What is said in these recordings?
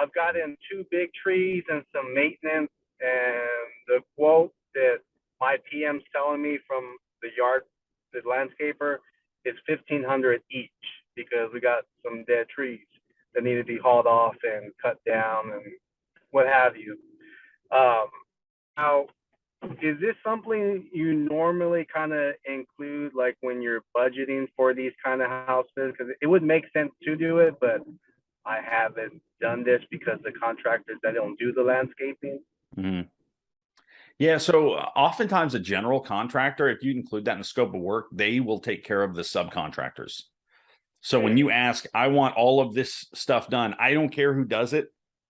I've got in two big trees and some maintenance, and the quote that my PM's telling me from the landscaper, is $1,500 each because we got some dead trees that need to be hauled off and cut down and what have you. Now, is this something you normally kind of include, like when you're budgeting for these kind of houses? Because it would make sense to do it, but I haven't done this because the contractors that don't do the landscaping. Mm-hmm. Yeah, so oftentimes a general contractor, if you include that in the scope of work, they will take care of the subcontractors. So when you ask, I want all of this stuff done, I don't care who does it,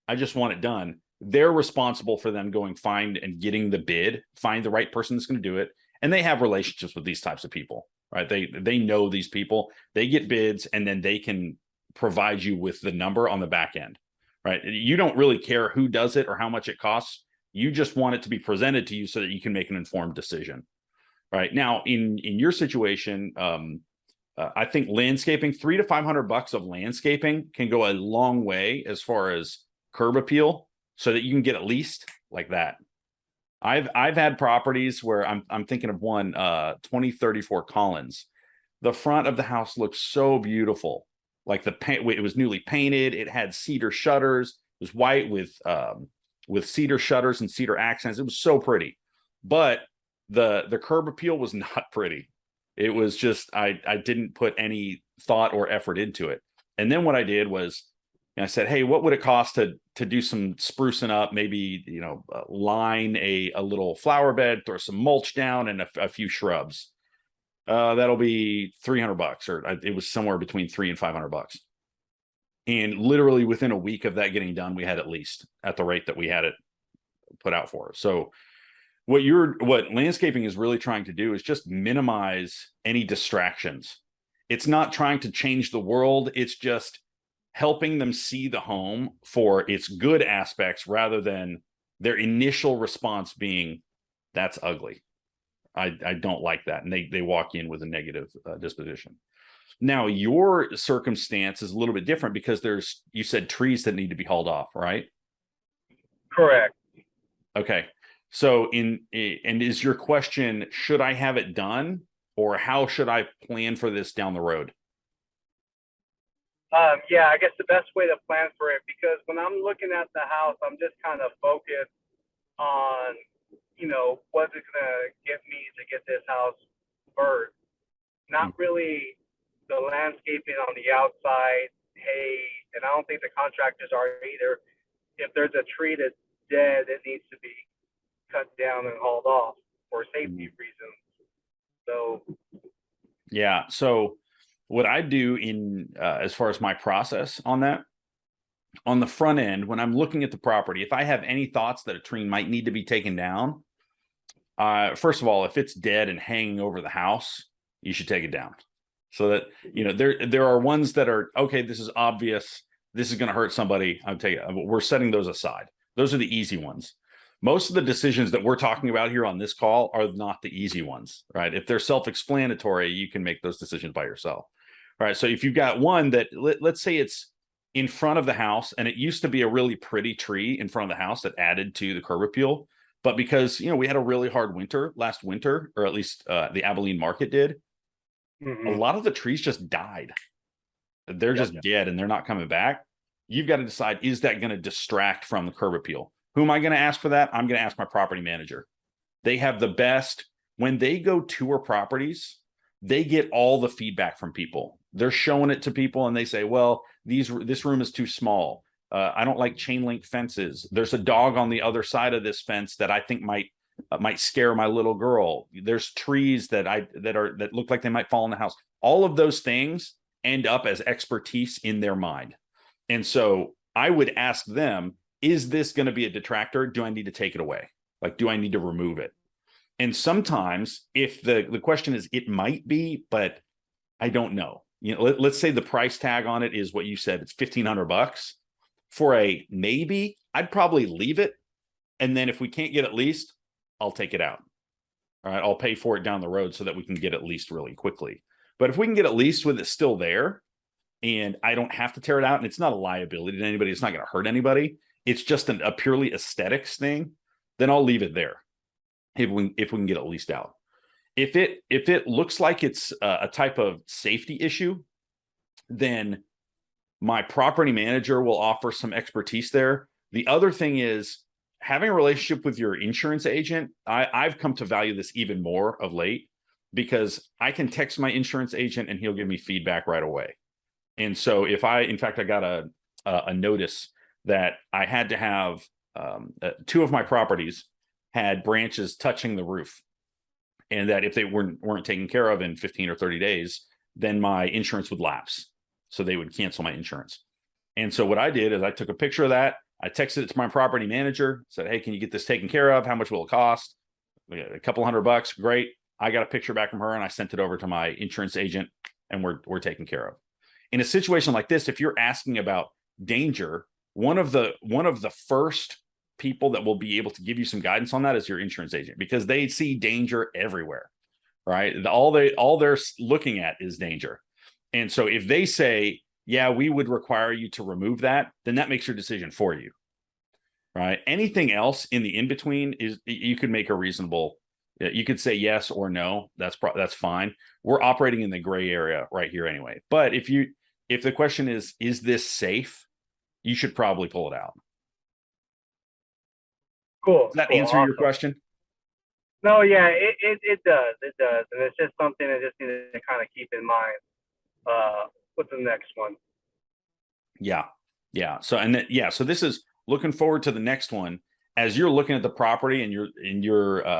I just want it done. They're responsible for them going find and getting the bid, find the right person that's going to do it. And they have relationships with these types of people, right? They know these people, they get bids, and then they can provide you with the number on the back end, right? You don't really care who does it or how much it costs. You just want it to be presented to you so that you can make an informed decision, right? Now, in your situation, I think landscaping, $300 to $500 of landscaping can go a long way as far as curb appeal, so that you can get at least like that. I've had properties where I'm thinking of one, 2034 Collins. The front of the house looks so beautiful. Like the paint, it was newly painted. It had cedar shutters. It was white with cedar shutters and cedar accents. It was so pretty, but the curb appeal was not pretty. It was just, I didn't put any thought or effort into it. And then what I did was, I said, hey, what would it cost to do some sprucing up, maybe, line a little flower bed, throw some mulch down, and a few shrubs. That'll be $300, or it was somewhere between $300 and $500. And literally within a week of that getting done, we had at least at the rate that we had it put out for. So what landscaping is really trying to do is just minimize any distractions. It's not trying to change the world. It's just helping them see the home for its good aspects rather than their initial response being, that's ugly. I don't like that. And they walk in with a negative disposition. Now, your circumstance is a little bit different because you said trees that need to be hauled off, right? Correct. Okay. So and is your question, should I have it done, or how should I plan for this down the road? Yeah, I guess the best way to plan for it, because when I'm looking at the house, I'm just kind of focused on, what's it going to get me to get this house first. Not really the landscaping on the outside. Hey, and I don't think the contractors are either. If there's a tree that's dead, it needs to be cut down and hauled off for safety reasons. So, yeah. So what I do as far as my process on that, on the front end, when I'm looking at the property, if I have any thoughts that a tree might need to be taken down, first of all, if it's dead and hanging over the house, you should take it down. So that, there are ones that are, okay, this is obvious, this is going to hurt somebody, we're setting those aside. Those are the easy ones. Most of the decisions that we're talking about here on this call are not the easy ones, right? If they're self-explanatory, you can make those decisions by yourself. All right. So if you've got one that, let's say it's in front of the house, and it used to be a really pretty tree in front of the house that added to the curb appeal, but because, we had a really hard winter last winter, or at least the Abilene market did, a lot of the trees just died. They're just dead and they're not coming back. You've got to decide, is that going to distract from the curb appeal? Who am I going to ask for that? I'm going to ask my property manager. They have the best. When they go tour properties, they get all the feedback from people. They're showing it to people and they say, well, this room is too small. I don't like chain link fences. There's a dog on the other side of this fence that I think might scare my little girl. There's trees that look like they might fall in the house. All of those things end up as expertise in their mind. And so I would ask them, is this going to be a detractor? Do I need to take it away? Like, do I need to remove it? And sometimes if the question is, it might be, but I don't know. Let's say the price tag on it is what you said, it's $1,500. For a maybe, I'd probably leave it. And then if we can't get at least, I'll take it out. All right. I'll pay for it down the road so that we can get at least really quickly. But if we can get at least with it still there, and I don't have to tear it out, and it's not a liability to anybody, it's not going to hurt anybody, it's just a purely aesthetics thing, then I'll leave it there if we can get it leased out. If it looks like it's a type of safety issue, then my property manager will offer some expertise there. The other thing is having a relationship with your insurance agent. I've come to value this even more of late, because I can text my insurance agent and he'll give me feedback right away. And so if in fact, I got a notice that I had to have 2 of my properties had branches touching the roof, and that if they weren't taken care of in 15 or 30 days, then my insurance would lapse. So they would cancel my insurance. And so what I did is I took a picture of that. I texted it to my property manager, said, hey, can you get this taken care of? How much will it cost? A couple $100. Great. I got a picture back from her and I sent it over to my insurance agent, and we're taken care of. In a situation like this, if you're asking about danger, one of the first people that will be able to give you some guidance on that is your insurance agent, because they see danger everywhere, right? All they're looking at is danger. And so if they say, yeah, we would require you to remove that, then that makes your decision for you, right? Anything else in the in-between is, you could make a reasonable, you could say yes or no. That's fine. We're operating in the gray area right here anyway. But if the question is this safe? You should probably pull it out. Cool. Does that cool, answer awesome. your question? No, yeah, it does. It does. And it's just something I just need to kind of keep in mind with the next one. Yeah. Yeah. So, so this is looking forward to the next one. As you're looking at the property and you're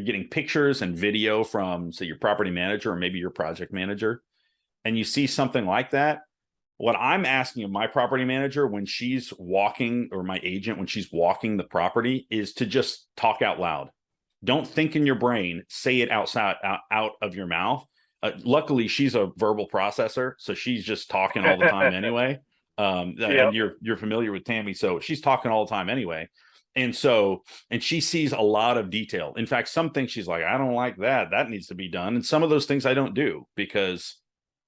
getting pictures and video from, say, your property manager or maybe your project manager, and you see something like that, what I'm asking of my property manager when she's walking, or my agent when she's walking the property, is to just talk out loud. Don't think in your brain, say it outside, out of your mouth. Luckily, she's a verbal processor, so she's just talking all the time anyway. Yep. And you're familiar with Tammy, so she's talking all the time anyway. And she sees a lot of detail. In fact, some things she's like, I don't like that. That needs to be done. And some of those things I don't do because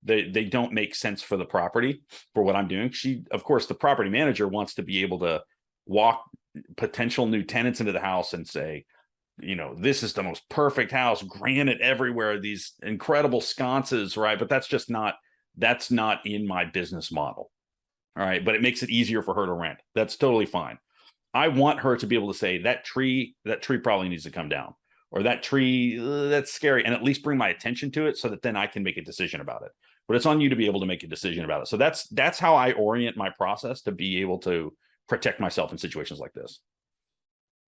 they don't make sense for the property, for what I'm doing. Of course, the property manager wants to be able to walk potential new tenants into the house and say, this is the most perfect house, granite everywhere, these incredible sconces, right? But that's not in my business model. All right. But it makes it easier for her to rent. That's totally fine. I want her to be able to say that tree probably needs to come down, or that tree, that's scary, and at least bring my attention to it so that then I can make a decision about it. But it's on you to be able to make a decision about it. So that's how I orient my process to be able to protect myself in situations like this.